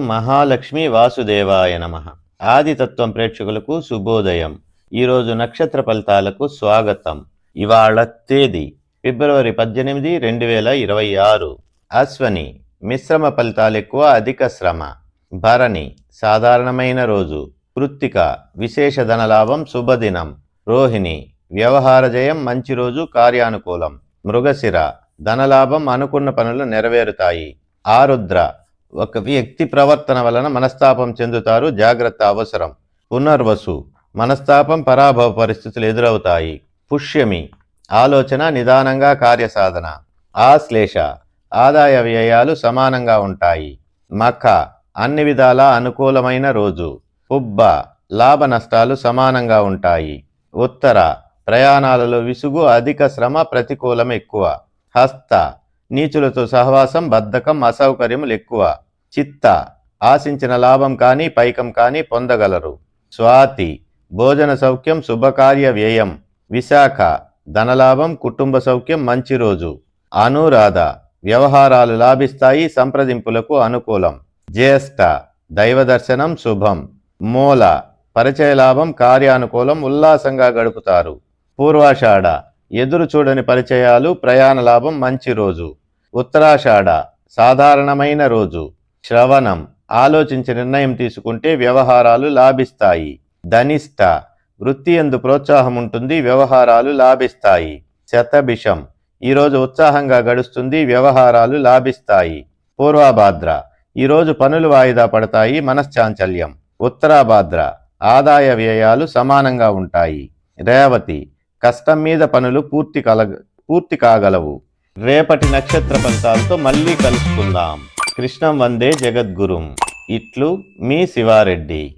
మహాలక్ష్మి వాసుదేవాయ నమః. ఆదితత్వం ప్రేక్షకులకు శుభోదయం. ఈరోజు నక్షత్ర ఫలితాలకు స్వాగతం. ఇవాళ తేదీ ఫిబ్రవరి 18, 2026. అశ్వని మిశ్రమ ఫలితాలు ఎక్కువ, అధిక శ్రమ. భరణి సాధారణమైన రోజు. కృత్తిక విశేష ధనలాభం, శుభదినం. రోహిణి వ్యవహార జయం, మంచి రోజు, కార్యానుకూలం. మృగశిర ధనలాభం, అనుకున్న పనులు నెరవేరుతాయి. ఆరుద్ర ఒక వ్యక్తి ప్రవర్తన వలన మనస్తాపం చెందుతారు, జాగ్రత్త అవసరం. పునర్వసు మనస్తాపం, పరాభవ పరిస్థితులు ఎదురవుతాయి. పుష్యమి ఆలోచన, నిదానంగా కార్యసాధన. ఆశ్లేష ఆదాయ వ్యయాలు సమానంగా ఉంటాయి. మఖ అన్ని విధాలా అనుకూలమైన రోజు. పుబ్బ లాభ నష్టాలు సమానంగా ఉంటాయి. ఉత్తర ప్రయాణాలలో విసుగు, అధిక శ్రమ, ప్రతికూలం ఎక్కువ. హస్త నీచులతో సహవాసం, బద్ధకం, అసౌకర్యములు ఎక్కువ. చిత్త ఆశించిన లాభం కానీ పైకం కానీ పొందగలరు. స్వాతి భోజన సౌఖ్యం, శుభకార్య వ్యయం. విశాఖ ధనలాభం, కుటుంబ సౌఖ్యం, మంచి రోజు. అనురాధ వ్యవహారాలు లాభిస్తాయి, సంప్రదింపులకు అనుకూలం. జ్యేష్ఠ దైవ దర్శనం, శుభం. మూల పరిచయ లాభం, కార్యానుకూలం, ఉల్లాసంగా గడుపుతారు. పూర్వాషాఢ ఎదురు చూడని పరిచయాలు, ప్రయాణ లాభం, మంచి రోజు. ఉత్తరాషాఢ సాధారణమైన రోజు. శ్రవణం ఆలోచించి నిర్ణయం తీసుకుంటే వ్యవహారాలు లాభిస్తాయి. ధనిష్ట వృత్తి యందు ప్రోత్సాహం ఉంటుంది, వ్యవహారాలు లాభిస్తాయి. శతభిషం ఈరోజు ఉత్సాహంగా గడుస్తుంది, వ్యవహారాలు లాభిస్తాయి. పూర్వభాద్ర ఈరోజు పనులు వాయిదా పడతాయి, మనశ్చాంచల్యం. ఉత్తరాభాద్ర ఆదాయ వ్యయాలు సమానంగా ఉంటాయి. రేవతి కష్టం మీద పనులు పూర్తి కాగలవు. రేపటి నక్షత్ర ఫలితాలతో మళ్ళీ కలుసుకుందాం. కృష్ణం వందే జగద్గురుం. ఇట్లు మీ శివారెడ్డి.